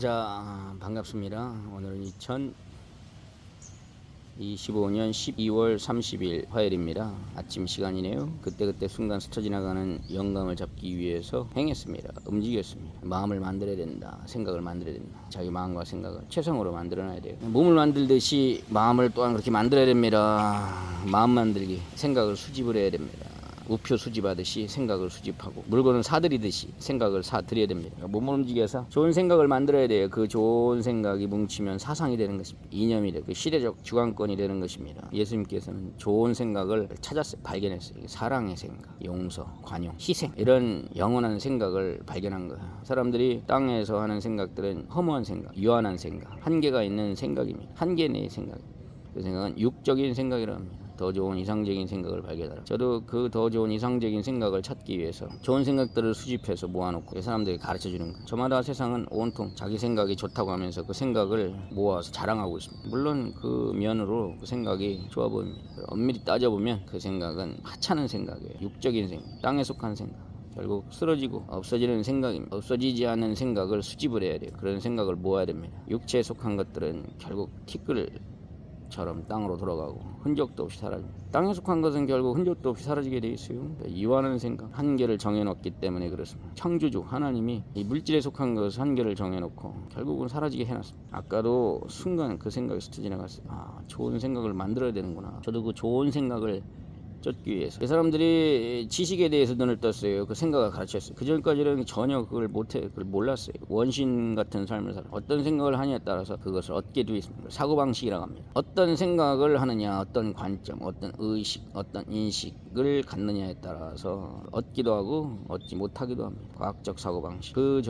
자, 반갑습니다. 오늘은 2025년 12월 30일 화요일입니다. 아침 시간이네요. 그때그때 순간 스쳐 지나가는 영감을 잡기 위해서 행했습니다. 움직였습니다. 마음을 만들어야 된다. 생각을 만들어야 된다. 자기 마음과 생각을 최상으로 만들어놔야 돼요. 몸을 만들듯이 마음을 또한 그렇게 만들어야 됩니다. 마음 만들기, 생각을 수집을 해야 됩니다. 우표 수집하듯이 생각을 수집하고 물건을 사들이듯이 생각을 사들여야 됩니다. 몸을 움직여서 좋은 생각을 만들어야 돼요. 그 좋은 생각이 뭉치면 사상이 되는 것입니다. 이념이 되고 시대적 주관권이 되는 것입니다. 예수님께서는 좋은 생각을 찾았어요. 발견했어요. 사랑의 생각, 용서, 관용, 희생, 이런 영원한 생각을 발견한 거예요. 사람들이 땅에서 하는 생각들은 허무한 생각, 유한한 생각, 한계가 있는 생각입니다. 한계 내의 생각입니다. 그 생각은 육적인 생각이라고 합니다. 더 좋은 이상적인 생각을 발견하라. 저도 그 더 좋은 이상적인 생각을 찾기 위해서 좋은 생각들을 수집해서 모아놓고 사람들이 가르쳐주는 거예요. 저마다 세상은 온통 자기 생각이 좋다고 하면서 그 생각을 모아서 자랑하고 있습니다. 물론 그 면으로 그 생각이 좋아 보입니다. 엄밀히 따져보면 그 생각은 하찮은 생각이에요. 육적인 생각, 땅에 속한 생각. 결국 쓰러지고 없어지는 생각입니다. 없어지지 않는 생각을 수집을 해야 돼요. 그런 생각을 모아야 됩니다. 육체에 속한 것들은 결국 티끌처럼 땅으로 돌아가고 흔적도 없이 사라집니다. 땅에 속한 것은 결국 흔적도 없이 사라지게 돼 있어요. 이완한 생각, 한계를 정해놓기 때문에 그렇습니다. 창조주 하나님이 이 물질에 속한 것을 한계를 정해놓고 결국은 사라지게 해놨습니다. 아까도 순간 그 생각이 스쳐 지나갔어요. 좋은 생각을 만들어야 되는구나. 저도 그 좋은 생각을 쫓기 위해서 그 사람들이 지식에 대해서 눈을 떴어요. 그 생각을 가르쳤어요. 그 전까지는 전혀 그걸 몰랐어요. 원신 같은 삶을 살아. 어떤 생각을 하냐에 따라서 그것을 얻게 되어 있습니다. 사고방식이라고 합니다. 어떤 생각을 하느냐, 어떤 관점, 어떤 의식, 어떤 인식을 갖느냐에 따라서 얻기도 하고 얻지 못하기도 합니다. 과학적 사고방식. 그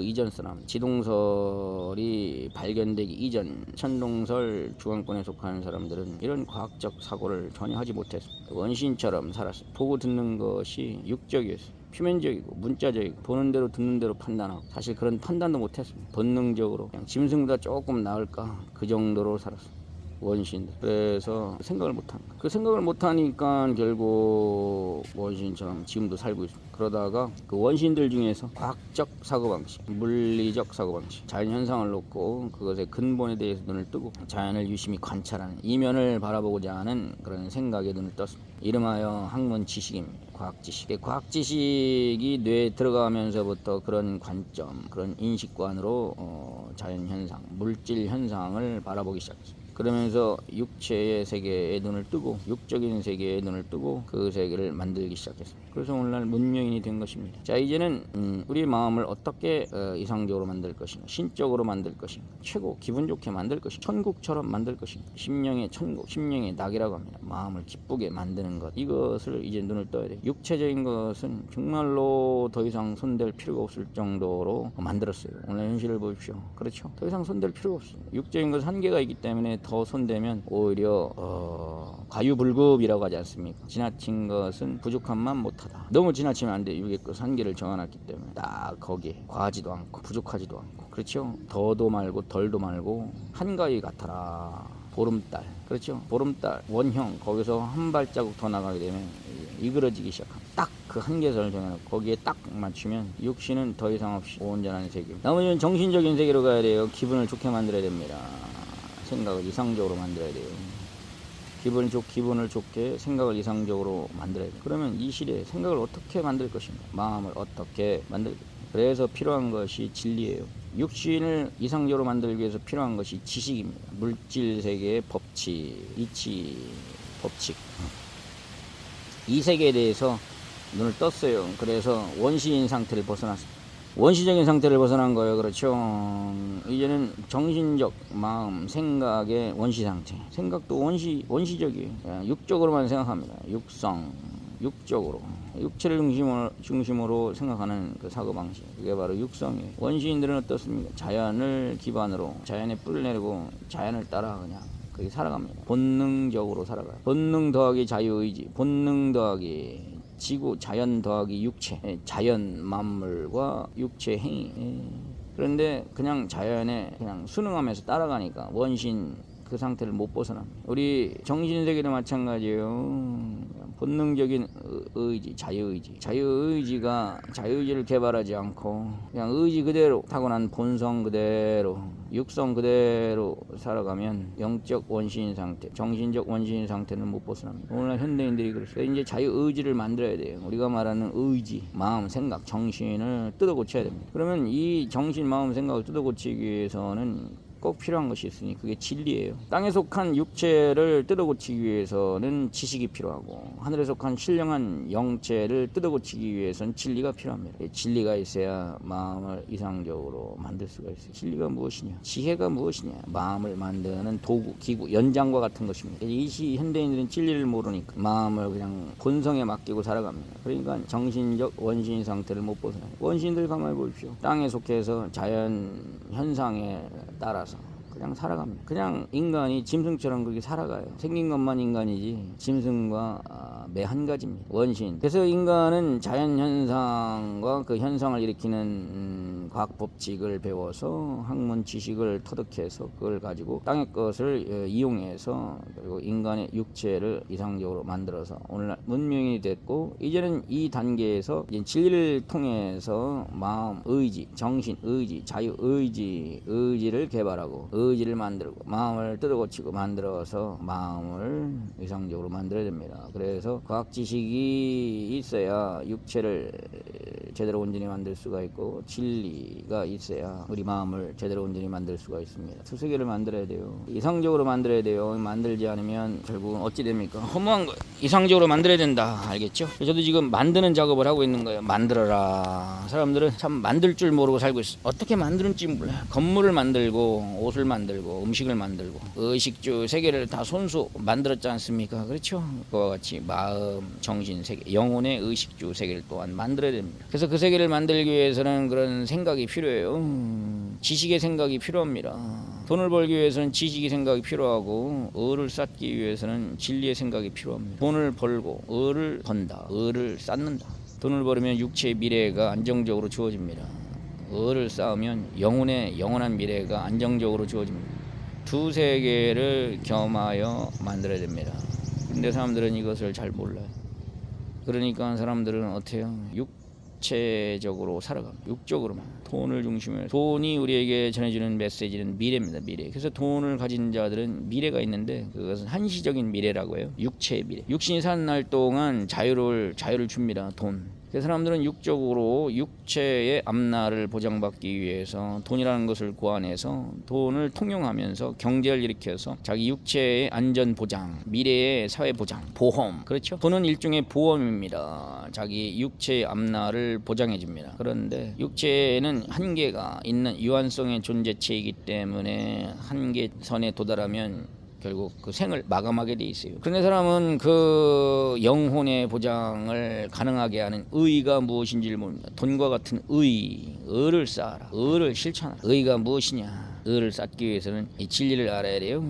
이전 사람, 지동설이 발견되기 이전 천동설 주관권에 속하는 사람들은 이런 과학적 사고를 전혀 하지 못했습니다. 원신처럼 살았어요. 보고 듣는 것이 육적이었어요. 표면적이고 문자적이고 보는 대로 듣는 대로 판단하고 사실 그런 판단도 못했습니다. 본능적으로 그냥 짐승보다 조금 나을까 그 정도로 살았어요. 원신. 그래서 생각을 못한 거야. 그 생각을 못하니까 결국 원신처럼 지금도 살고 있습니다. 그러다가 그 원신들 중에서 과학적 사고방식, 물리적 사고방식, 자연현상을 놓고 그것의 근본에 대해서 눈을 뜨고 자연을 유심히 관찰하는 이면을 바라보고자 하는 그런 생각에 눈을 떴습니다. 이름하여 학문 지식입니다. 과학 지식. 과학 지식이 뇌에 들어가면서부터 그런 관점, 그런 인식관으로 자연 현상, 물질 현상을 바라보기 시작했습니다. 그러면서 육체의 세계에 눈을 뜨고 육적인 세계에 눈을 뜨고 그 세계를 만들기 시작했습니다. 그래서 오늘날 문명인이 된 것입니다. 자, 이제는 우리의 마음을 어떻게 이상적으로 만들 것인가, 신적으로 만들 것인가, 최고 기분 좋게 만들 것인가, 천국처럼 만들 것인가, 심령의 천국, 심령의 낙이라고 합니다. 마음을 기쁘게 만드는 것, 이것을 이제 눈을 떠야 돼요. 육체적인 것은 정말로 더 이상 손댈 필요가 없을 정도로 만들었어요. 오늘 현실을 보십시오. 그렇죠? 더 이상 손댈 필요가 없어요. 육적인 것은 한계가 있기 때문에 더 손대면 오히려 과유불급이라고 하지 않습니까? 지나친 것은 부족함만 못하다. 너무 지나치면 안 돼. 육의 것 한계를 정해놨기 때문에 딱 거기에 과하지도 않고 부족하지도 않고, 그렇죠? 더도 말고 덜도 말고 한가위 같아라. 보름달, 그렇죠? 보름달 원형, 거기서 한 발자국 더 나가게 되면 이그러지기 시작합니다. 딱 그 한계선을 정해놓고 거기에 딱 맞추면 육신은 더 이상 없이 온전한 세계, 나머지는 정신적인 세계로 가야 돼요. 기분을 좋게 만들어야 됩니다. 생각을 이상적으로 만들어야 돼요. 기분을 좋게 생각을 이상적으로 만들어야 돼요. 그러면 이 시대에 생각을 어떻게 만들 것인가, 마음을 어떻게 만들, 그래서 필요한 것이 진리예요. 육신을 이상적으로 만들기 위해서 필요한 것이 지식입니다. 물질 세계의 법칙, 이치, 법칙, 이 세계에 대해서 눈을 떴어요. 그래서 원시인 상태를 벗어났습니다. 원시적인 상태를 벗어난 거예요. 그렇죠? 이제는 정신적 마음, 생각의 원시 상태. 생각도 원시적이에요. 육적으로만 생각합니다. 육성, 육적으로. 육체를 중심으로 생각하는 그 사고방식. 그게 바로 육성이에요. 원시인들은 어떻습니까? 자연을 기반으로, 자연에 뿔을 내리고 자연을 따라 그냥 그렇게 살아갑니다. 본능적으로 살아가요. 본능 더하기 자유의지, 본능 더하기 지구, 자연 더하기 육체, 자연 만물과 육체 행위. 그런데 그냥 자연에 그냥 순응하면서 따라가니까 원신 그 상태를 못 벗어납니다. 우리 정신세계도 마찬가지예요. 본능적인 의지, 자유의지가 자유의지를 개발하지 않고 그냥 의지 그대로 타고난 본성 그대로 육성 그대로 살아가면 영적 원시인 상태, 정신적 원시인 상태는 못 벗어납니다. 오늘날 현대인들이 그렇습니다. 이제 자유의지를 만들어야 돼요. 우리가 말하는 의지, 마음, 생각, 정신을 뜯어고쳐야 됩니다. 그러면 이 정신, 마음, 생각을 뜯어고치기 위해서는 꼭 필요한 것이 있으니 그게 진리예요. 땅에 속한 육체를 뜯어고치기 위해서는 지식이 필요하고 하늘에 속한 신령한 영체를 뜯어고치기 위해서는 진리가 필요합니다. 진리가 있어야 마음을 이상적으로 만들 수가 있어요. 진리가 무엇이냐? 지혜가 무엇이냐? 마음을 만드는 도구, 기구, 연장과 같은 것입니다. 이 현대인들은 진리를 모르니까 마음을 그냥 본성에 맡기고 살아갑니다. 그러니까 정신적 원시인 상태를 못 벗어나요. 원시인들 가만히 보십시오. 땅에 속해서 자연 현상에 따라서 그냥 살아갑니다. 그냥 인간이 짐승처럼 그렇게 살아가요. 생긴 것만 인간이지 짐승과 매 한 가지입니다. 원신. 그래서 인간은 자연 현상과 그 현상을 일으키는 과학 법칙을 배워서 학문 지식을 터득해서 그걸 가지고 땅의 것을 이용해서 그리고 인간의 육체를 이상적으로 만들어서 오늘날 문명이 됐고 이제는 이 단계에서 이제 진리를 통해서 마음, 의지, 정신, 의지, 자유, 의지를 개발하고 의지를 만들고 마음을 뜯어고치고 만들어서 마음을 이상적으로 만들어야 됩니다. 그래서 과학 지식이 있어야 육체를 제대로 온전히 만들 수가 있고 진리가 있어야 우리 마음을 제대로 온전히 만들 수가 있습니다. 두 세계를 만들어야 돼요. 이상적으로 만들어야 돼요. 만들지 않으면 결국은 어찌 됩니까? 허무한 거예요. 이상적으로 만들어야 된다. 알겠죠? 저도 지금 만드는 작업을 하고 있는 거예요. 만들어라. 사람들은 참 만들 줄 모르고 살고 있어. 어떻게 만드는지 몰라요. 건물을 만들고 옷을 만들고 음식을 만들고 의식주 세계를 다 손수 만들었지 않습니까? 그렇죠? 그와 같이 마음, 정신 세계, 영혼의 의식주 세계를 또한 만들어야 됩니다. 그래서 그 세계를 만들기 위해서는 그런 생각이 필요해요. 지식의 생각이 필요합니다. 돈을 벌기 위해서는 지식의 생각이 필요하고 을을 쌓기 위해서는 진리의 생각이 필요합니다. 돈을 벌고 을을 번다. 을을 쌓는다. 돈을 벌으면 육체의 미래가 안정적으로 주어집니다. 을을 쌓으면 영혼의 영원한 미래가 안정적으로 주어집니다. 두 세계를 겸하여 만들어야 됩니다. 근데 사람들은 이것을 잘 몰라요. 그러니까 사람들은 어떻게 해요? 육체적으로 살아갑니다. 육적으로만. 돈을 중심으로. 돈이 우리에게 전해주는 메시지는 미래입니다. 미래. 그래서 돈을 가진 자들은 미래가 있는데 그것은 한시적인 미래라고 해요. 육체의 미래. 육신이 사는 날 동안 자유를 줍니다. 돈. 그 사람들은 육적으로 육체의 앞날을 보장받기 위해서 돈이라는 것을 고안해서 돈을 통용하면서 경제를 일으켜서 자기 육체의 안전 보장, 미래의 사회 보장, 보험. 그렇죠? 돈은 일종의 보험입니다. 자기 육체의 앞날을 보장해 줍니다. 그런데 육체에는 한계가 있는 유한성의 존재체이기 때문에 한계선에 도달하면 결국 그 생을 마감하게 돼 있어요. 그런데 사람은 그 영혼의 보장을 가능하게 하는 의가 무엇인지를 모릅니다. 돈과 같은 의를 쌓아라. 의를 실천하라. 의가 무엇이냐? 의를 쌓기 위해서는 이 진리를 알아야 돼요.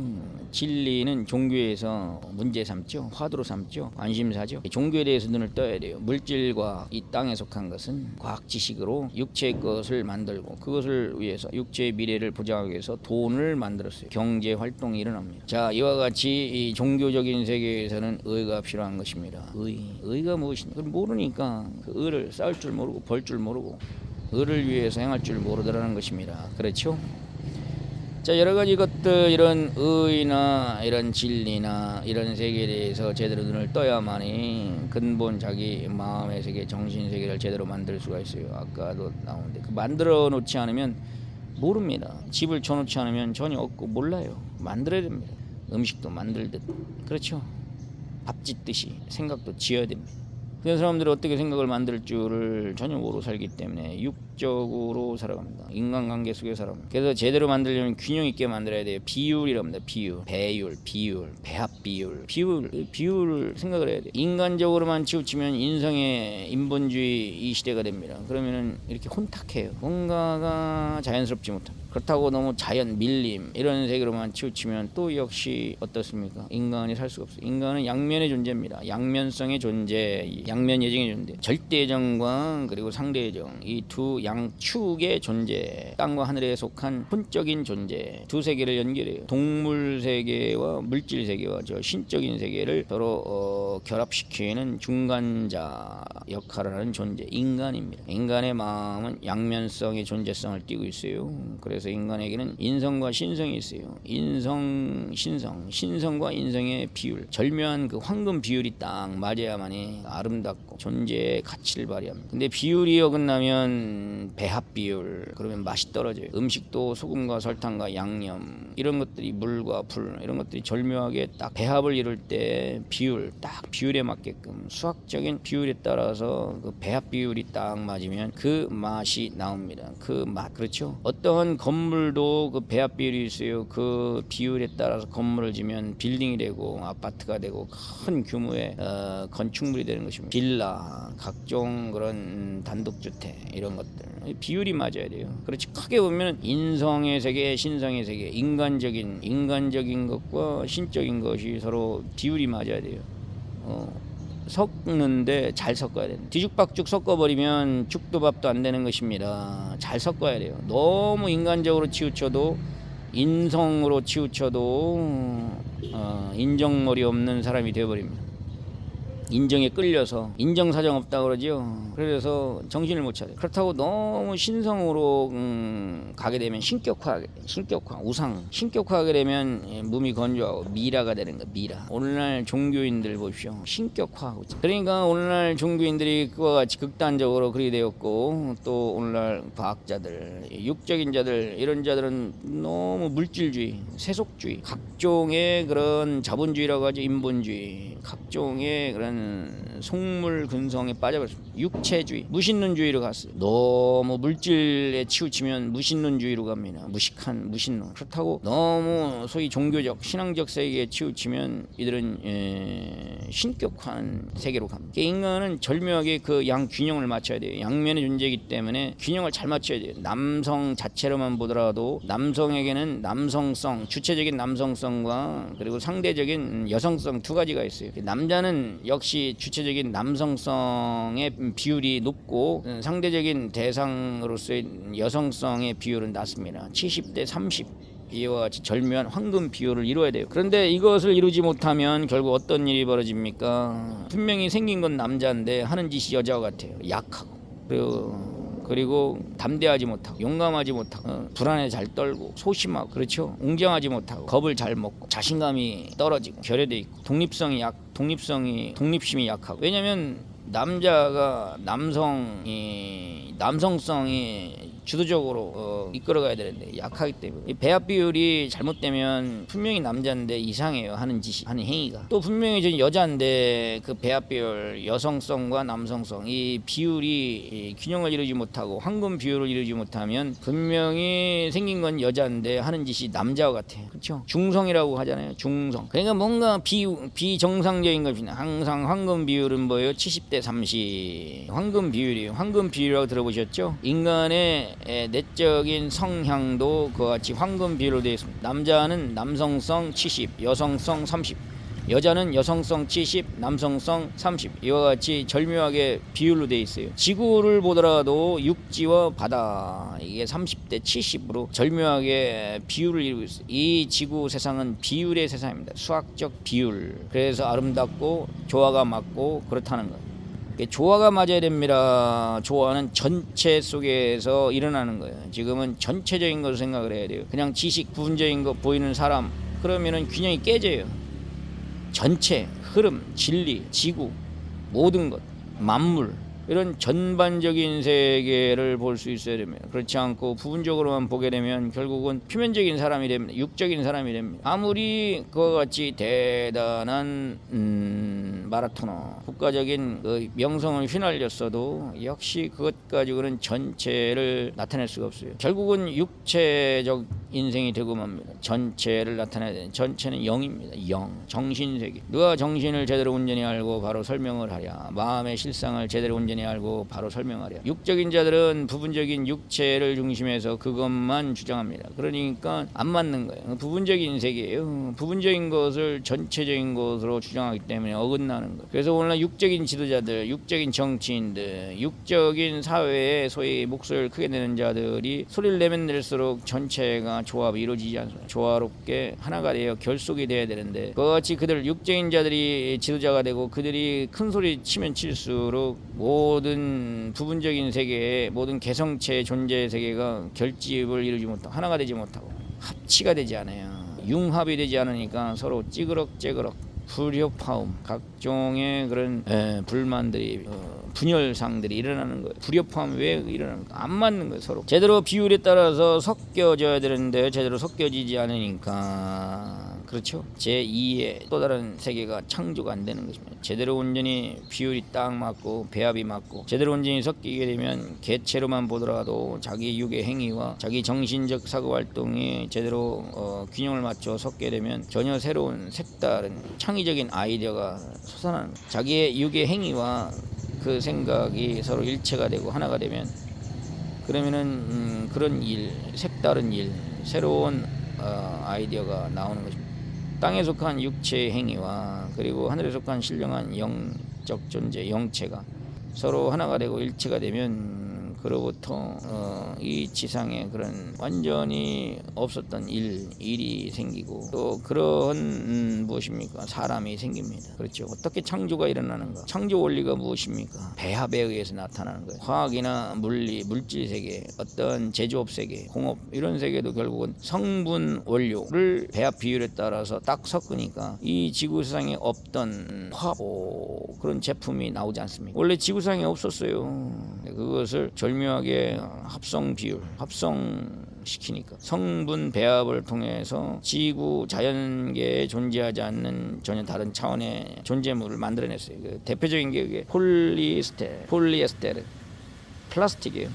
진리는 종교에서 문제 삼죠. 화두로 삼죠. 관심사죠. 종교에 대해서 눈을 떠야 돼요. 물질과 이 땅에 속한 것은 과학 지식으로 육체의 것을 만들고 그것을 위해서 육체의 미래를 보장하기 위해서 돈을 만들었어요. 경제 활동이 일어납니다. 자, 이와 같이 이 종교적인 세계에서는 의가 필요한 것입니다. 의가 무엇이냐? 그걸 모르니까 그 의를 쌓을 줄 모르고 벌 줄 모르고 의를 위해서 행할 줄 모르더라는 것입니다. 그렇죠? 자, 여러 가지 것들, 이런 의나 이런 진리나 이런 세계에 대해서 제대로 눈을 떠야만이 근본 자기 마음의 세계, 정신 세계를 제대로 만들 수가 있어요. 아까도 나오는데 그 만들어 놓지 않으면 모릅니다. 집을 쳐놓지 않으면 전혀 없고 몰라요. 만들어야 됩니다. 음식도 만들듯, 그렇죠? 밥 짓듯이 생각도 지어야 됩니다. 그런 사람들이 어떻게 생각을 만들 줄을 전혀 모르고 살기 때문에 육적으로 살아갑니다. 인간관계 속에 살아갑니다. 그래서 제대로 만들려면 균형 있게 만들어야 돼요. 비율이랍니다. 비율, 배율, 비율, 배합 비율을 생각을 해야 돼요. 인간적으로만 치우치면 인성의 인본주의 이 시대가 됩니다. 그러면은 이렇게 혼탁해요. 뭔가가 자연스럽지 못합니다. 그렇다고 너무 자연 밀림 이런 세계로만 치우치면 또 역시 어떻습니까? 인간이 살 수가 없어요. 인간은 양면의 존재입니다. 양면성의 존재, 양면 예정의 존재. 절대정과 그리고 상대정, 이 두 양축의 존재, 땅과 하늘에 속한 혼적인 존재, 두 세계를 연결해요. 동물 세계와 물질 세계와 저 신적인 세계를 서로 결합시키는 중간자 역할을 하는 존재, 인간입니다. 인간의 마음은 양면성의 존재성을 띠고 있어요. 그래서 인간에게는 인성과 신성이 있어요. 인성, 신성, 신성과 인성의 비율, 절묘한 그 황금 비율이 딱 맞아야만이 아름답고 존재의 가치를 발휘합니다. 근데 비율이 어긋나면 배합 비율, 그러면 맛이 떨어져요. 음식도 소금과 설탕과 양념, 이런 것들이 물과 불, 이런 것들이 절묘하게 딱 배합을 이룰 때 비율, 딱 비율에 맞게끔 수학적인 비율에 따라서 그 배합 비율이 딱 맞으면 그 맛이 나옵니다. 그 맛, 그렇죠? 어떠한 건물도 그 배합 비율이 있어요. 그 비율에 따라서 건물을 지면 빌딩이 되고 아파트가 되고 큰 규모의 건축물이 되는 것입니다. 빌라, 각종 그런 단독주택, 이런 것들 비율이 맞아야 돼요. 그렇지, 크게 보면 인성의 세계, 신성의 세계, 인간적인 것과 신적인 것이 서로 비율이 맞아야 돼요. 섞는데 잘 섞어야 돼요. 뒤죽박죽 섞어버리면 죽도 밥도 안 되는 것입니다. 잘 섞어야 돼요. 너무 인간적으로 치우쳐도, 인성으로 치우쳐도 인정머리 없는 사람이 되어버립니다. 인정에 끌려서 인정사정 없다 그러죠. 그래서 정신을 못 차려요. 그렇다고 너무 신성으로 가게 되면 신격화, 우상, 신격화하게 되면 몸이 건조하고 미라가 되는 거야. 미라. 오늘날 종교인들 보십시오. 신격화하고 있죠. 그러니까 오늘날 종교인들이 그와 같이 극단적으로 그렇게 되었고, 또 오늘날 과학자들, 육적인 자들, 이런 자들은 너무 물질주의, 세속주의, 각종의 그런 자본주의라고 하죠. 인본주의, 각종의 그런 속물 근성에 빠져버렸습니다. 육체주의, 무신론주의로 갔어요. 너무 물질에 치우치면 무신론주의로 갑니다. 무식한 무신론. 그렇다고 너무 소위 종교적, 신앙적 세계에 치우치면 이들은 신격화한 세계로 갑니다. 인간은 절묘하게 그 양 균형을 맞춰야 돼요. 양면의 존재이기 때문에 균형을 잘 맞춰야 돼요. 남성 자체로만 보더라도 남성에게는 남성성, 주체적인 남성성과 그리고 상대적인 여성성 두 가지가 있어요. 남자는 역시 주체적인 남성성의 비율이 높고 상대적인 대상으로서의 여성성의 비율은 낮습니다. 70대 30. 이와 같이 절묘한 황금 비율을 이루어야 돼요. 그런데 이것을 이루지 못하면 결국 어떤 일이 벌어집니까? 분명히 생긴 건 남자인데 하는 짓이 여자 같아요. 약하고, 그리고 담대하지 못하고, 용감하지 못하고, 불안에 잘 떨고, 소심하고, 그렇죠? 웅장하지 못하고, 겁을 잘 먹고, 자신감이 떨어지고, 결여돼 있고, 독립심이 약하고. 왜냐면 남자가 남성성이 주도적으로 이끌어가야 되는데 약하기 때문에, 이 배합 비율이 잘못되면 분명히 남자인데 이상해요. 하는 짓이, 하는 행위가. 또 분명히 저 여자인데 그 배합 비율, 여성성과 남성성, 이 비율이 균형을 이루지 못하고 황금 비율을 이루지 못하면 분명히 생긴 건 여자인데 하는 짓이 남자와 같아요. 그렇죠? 중성이라고 하잖아요. 중성. 그러니까 뭔가 비정상적인 것입니다. 항상 황금 비율은 뭐예요? 70대 30. 황금 비율이에요. 황금 비율이라고 들어보셨죠? 인간의 내적인 성향도 그와 같이 황금 비율로 되어 있습니다. 남자는 남성성 70, 여성성 30. 여자는 여성성 70, 남성성 30. 이와 같이 절묘하게 비율로 되어 있어요. 지구를 보더라도 육지와 바다, 이게 30대 70으로 절묘하게 비율을 이루고 있어요. 이 지구 세상은 비율의 세상입니다. 수학적 비율. 그래서 아름답고 조화가 맞고 그렇다는 거예요. 조화가 맞아야 됩니다. 조화는 전체 속에서 일어나는 거예요. 지금은 전체적인 것을 생각을 해야 돼요. 그냥 지식, 부분적인 것 보이는 사람, 그러면은 균형이 깨져요. 전체, 흐름, 진리, 지구, 모든 것, 만물, 이런 전반적인 세계를 볼 수 있어야 됩니다. 그렇지 않고 부분적으로만 보게 되면 결국은 표면적인 사람이 됩니다. 육적인 사람이 됩니다. 아무리 그와 같이 대단한 마라토너, 국가적인 그 명성을 휘날렸어도 역시 그것 가지고는 전체를 나타낼 수가 없어요. 결국은 육체적 인생이 되고 맙니다. 전체를 나타내야 되는 전체는 영입니다. 영, 정신세계. 누가 정신을 제대로 온전히 알고 바로 설명을 하랴. 마음의 실상을 제대로 온전히 알고 바로 설명하랴. 육적인 자들은 부분적인 육체를 중심해서 그것만 주장합니다. 그러니까 안 맞는 거예요. 부분적인 세계예요. 부분적인 것을 전체적인 것으로 주장하기 때문에 어긋나는 거예요. 그래서 오늘날 육적인 지도자들, 육적인 정치인들, 육적인 사회에 소위 목소리를 크게 내는 자들이 소리를 내면 낼수록 전체가 조합이 이루어지지 않습니다. 조화롭게 하나가 되어 결속이 돼야 되는데 그같이 그들 육적인 자들이 지도자가 되고 그들이 큰 소리 치면 칠수록 모든 부분적인 세계에 모든 개성체의 존재의 세계가 결집을 이루지 못하고 하나가 되지 못하고 합치가 되지 않아요. 융합이 되지 않으니까 서로 찌그럭찌그럭 불협화음 각종의 그런 불만들이 분열상들이 일어나는 거예요. 불협화음이 왜 일어나는 거예요? 안 맞는 거예요. 서로 제대로 비율에 따라서 섞여져야 되는데 제대로 섞여지지 않으니까 그렇죠. 제2의 또 다른 세계가 창조가 안 되는 것입니다. 제대로 온전히 비율이 딱 맞고 배합이 맞고 제대로 온전히 섞이게 되면 개체로만 보더라도 자기 육의 행위와 자기 정신적 사고활동이 제대로 균형을 맞춰 섞게 되면 전혀 새로운 색다른 창의적인 아이디어가 솟아나는 거예요. 자기의 육의 행위와 그 생각이 서로 일체가 되고 하나가 되면 그러면은 그런 일, 색다른 일, 새로운 아이디어가 나오는 것입니다. 땅에 속한 육체의 행위와 그리고 하늘에 속한 신령한 영적 존재, 영체가 서로 하나가 되고 일체가 되면 그로부터 이 지상에 그런 완전히 없었던 일이 생기고 또 그런 무엇입니까? 사람이 생깁니다. 그렇죠. 어떻게 창조가 일어나는가? 창조 원리가 무엇입니까? 배합에 의해서 나타나는 거예요. 화학이나 물리, 물질 세계, 어떤 제조업 세계, 공업 이런 세계도 결국은 성분 원료를 배합 비율에 따라서 딱 섞으니까 이 지구상에 없던 화학 그런 제품이 나오지 않습니까? 원래 지구상에 없었어요. 그것을 절묘하게 합성 비율, 합성시키니까 성분 배합을 통해서 지구 자연계에 존재하지 않는 전혀 다른 차원의 존재물을 만들어냈어요. 그 대표적인 게 그게 폴리에스테르, 플라스틱이에요.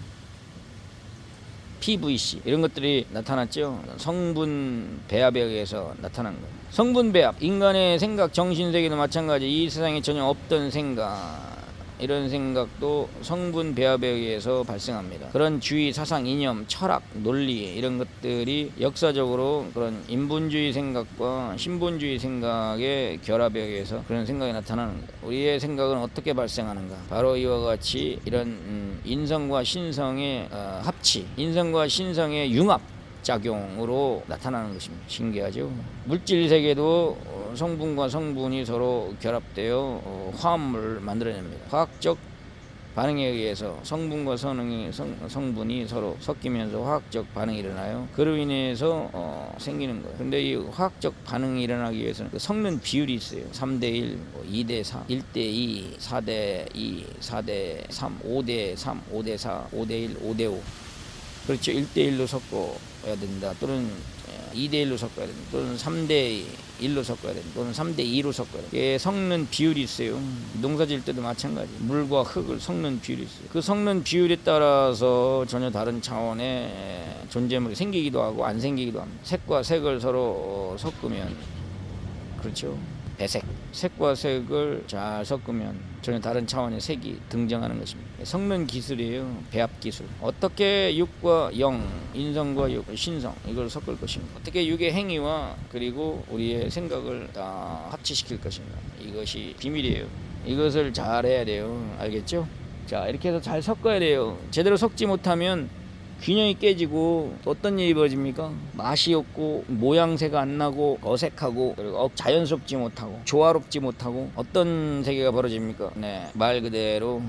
PVC 이런 것들이 나타났죠. 성분 배합에 의해서 나타난 거예요. 성분 배합, 인간의 생각, 정신세계도 마찬가지. 이 세상에 전혀 없던 생각, 이런 생각도 성분 배합에 의해서 발생합니다. 그런 주의, 사상, 이념, 철학, 논리 이런 것들이 역사적으로 그런 인본주의 생각과 신본주의 생각의 결합에 의해서 그런 생각이 나타나는 거예요. 우리의 생각은 어떻게 발생하는가? 바로 이와 같이 이런 인성과 신성의 합치, 인성과 신성의 융합 작용으로 나타나는 것입니다. 신기하죠? 물질 세계도 성분과 성분이 서로 결합되어 화합물을 만들어냅니다. 화학적 반응에 의해서 성분과 성분이 서로 섞이면서 화학적 반응이 일어나요. 그로 인해서 생기는 거예요. 근데 이 화학적 반응이 일어나기 위해서는 그 섞는 비율이 있어요. 3대1, 2대4, 1대2, 4대2, 4대3, 5대3, 5대4, 5대1, 5대5. 그렇죠. 1대1로 섞어야 된다. 또는 2대1로 섞어야 된다. 또는 3대1로 섞어야 된다. 또는 3대2로 섞어야 된다. 이게 섞는 비율이 있어요. 농사 지을 때도 마찬가지. 물과 흙을 섞는 비율이 있어요. 그 섞는 비율에 따라서 전혀 다른 차원의 존재물이 생기기도 하고 안 생기기도 합니다. 색과 색을 서로 섞으면 그렇죠. 배색. 색과 색을 잘 섞으면 전혀 다른 차원의 색이 등장하는 것입니다. 섞는 기술이에요. 배합 기술. 어떻게 육과 영, 인성과 육, 신성 이걸 섞을 것인가? 어떻게 육의 행위와 그리고 우리의 생각을 다 합치시킬 것인가? 이것이 비밀이에요. 이것을 잘 해야 돼요. 알겠죠? 자, 이렇게 해서 잘 섞어야 돼요. 제대로 섞지 못하면 균형이 깨지고 어떤 일이 벌어집니까? 맛이 없고 모양새가 안 나고 어색하고 그리고 자연스럽지 못하고 조화롭지 못하고 어떤 세계가 벌어집니까? 네, 말 그대로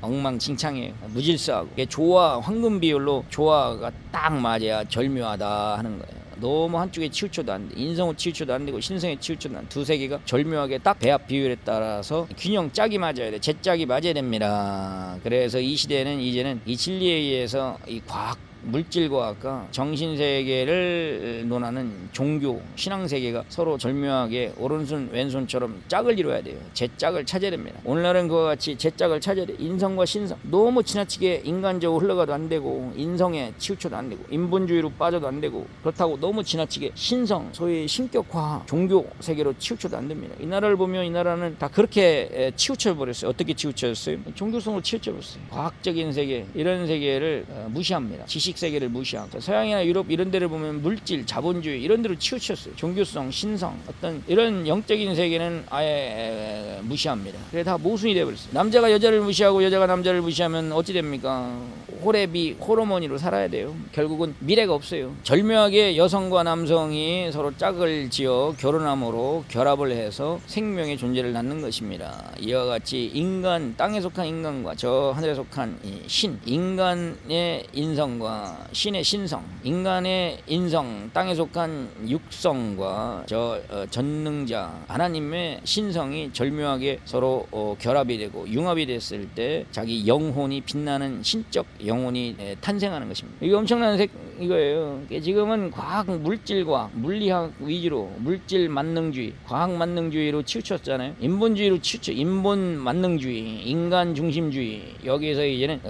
엉망진창이에요. 무질서하고 이게 조화, 황금 비율로 조화가 딱 맞아야 절묘하다 하는 거예요. 너무 한쪽에 치우쳐도 안 돼. 인성으로 치우쳐도 안 되고 신성에 치우쳐도 안 돼. 두 세계가 절묘하게 딱 배합 비율에 따라서 균형 짝이 맞아야 돼. 제짝이 맞아야 됩니다. 그래서 이 시대는 이제는 이 진리에 의해서 이 과학 물질과학과 정신세계를 논하는 종교, 신앙세계가 서로 절묘하게 오른손 왼손처럼 짝을 이루어야 돼요. 제 짝을 찾아야 됩니다. 오늘날은 그와 같이 제 짝을 찾아야 돼요. 인성과 신성. 너무 지나치게 인간적으로 흘러가도 안 되고 인성에 치우쳐도 안 되고 인본주의로 빠져도 안 되고 그렇다고 너무 지나치게 신성, 소위 신격화, 종교 세계로 치우쳐도 안 됩니다. 이 나라를 보면 이 나라는 다 그렇게 치우쳐 버렸어요. 어떻게 치우쳐졌어요? 종교성으로 치우쳐 버렸어요. 과학적인 세계, 이런 세계를 무시합니다. 지식 세계를 무시하고 서양이나 유럽 이런 데를 보면 물질, 자본주의 이런 데로 치우쳤어요. 종교성, 신성 어떤 이런 영적인 세계는 아예 무시합니다. 그래 다 모순이 되어버렸어요. 남자가 여자를 무시하고 여자가 남자를 무시하면 어찌 됩니까? 호레비, 호르몬이로 살아야 돼요. 결국은 미래가 없어요. 절묘하게 여성과 남성이 서로 짝을 지어 결혼함으로 결합을 해서 생명의 존재를 낳는 것입니다. 이와 같이 인간, 땅에 속한 인간과 저 하늘에 속한 신, 인간의 인성과 신의 신성, 인간의 인성, 땅에 속한 육성과 저 전능자 하나님의 신성이 절묘하게 서로 결합이 되고 융합이 됐을 때 자기 영혼이 빛나는 신적 영혼이 탄생하는 것입니다. 이게 엄청난 이거예요. 지금은 과학 물질과 물리학 위주로 물질 만능주의, 과학 만능주의로 치우쳤잖아요. 인본주의로 치우쳐. 인본 만능주의, 인간 중심주의. 여기에서 이제는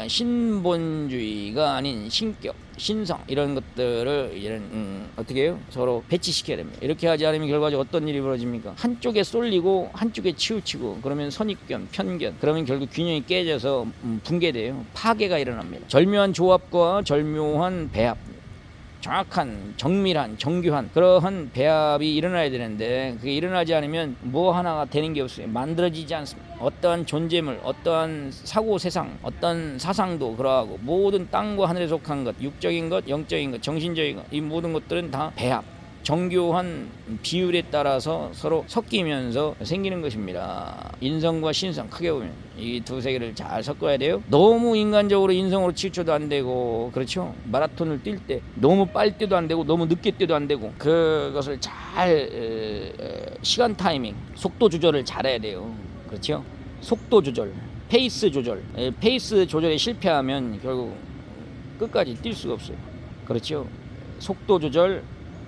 신본주의가 아닌 신격, 신성 이런 것들을 이제는 어떻게 해요? 서로 배치시켜야 됩니다. 이렇게 하지 않으면 결과적으로 어떤 일이 벌어집니까? 한쪽에 쏠리고 한쪽에 치우치고 그러면 선입견, 편견 그러면 결국 균형이 깨져서 붕괴돼요. 파괴가 일어납니다. 절묘한 조합과 절묘한 배합, 정확한 정밀한 정교한 그러한 배합이 일어나야 되는데 그게 일어나지 않으면 뭐 하나가 되는 게 없어요. 만들어지지 않습니다. 어떠한 존재물, 어떠한 사고 세상, 어떤 사상도 그러하고 모든 땅과 하늘에 속한 것, 육적인 것, 영적인 것, 정신적인 것, 이 모든 것들은 다 배합, 정교한 비율에 따라서 서로 섞이면서 생기는 것입니다. 인성과 신성 크게 보면 이 두 세계를 잘 섞어야 돼요. 너무 인간적으로 인성으로 치우쳐도 안 되고 그렇죠. 마라톤을 뛸 때 너무 빨리 뛰도 안 되고 너무 늦게 뛰도 안 되고 그것을 잘 시간 타이밍, 속도 조절을 잘해야 돼요. 그렇죠. 속도 조절, 페이스 조절. 페이스 조절에 실패하면 결국 끝까지 뛸 수가 없어요. 그렇죠. 속도 조절,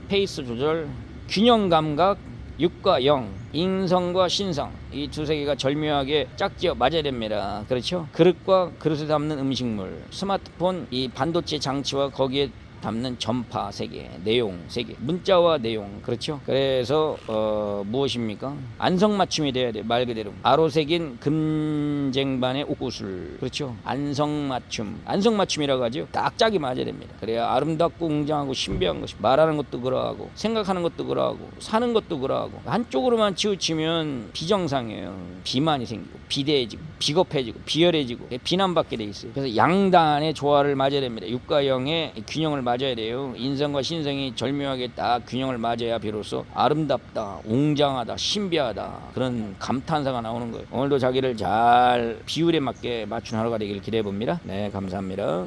페이스 조절, 균형 감각, 육과 영, 인성과 신성 이 두 세계가 절묘하게 짝지어 맞아야 됩니다. 그렇죠? 그릇과 그릇에 담는 음식물, 스마트폰 이 반도체 장치와 거기에 담는 전파 세계, 내용 세계, 문자와 내용 그렇죠? 그래서 무엇입니까? 안성맞춤이 돼야 돼. 말 그대로 아로색인 금쟁반의 옥구슬 그렇죠? 안성맞춤이라고 하죠. 딱 짝이 맞아야 됩니다. 그래야 아름답고 웅장하고 신비한 것이 말하는 것도 그러하고 생각하는 것도 그러하고 사는 것도 그러하고 한쪽으로만 치우치면 비정상이에요. 비만이 생기고 비대해지고 비겁해지고 비열해지고 비난받게 돼 있어요. 그래서 양단의 조화를 맞아야 됩니다. 육과 영의 균형을 맞아야 돼요. 인성과 신성이 절묘하게 딱 균형을 맞아야 비로소 아름답다, 웅장하다, 신비하다 그런 감탄사가 나오는 거예요. 오늘도 자기를 잘 비율에 맞게 맞춘 하루가 되기를 기대해 봅니다. 네, 감사합니다.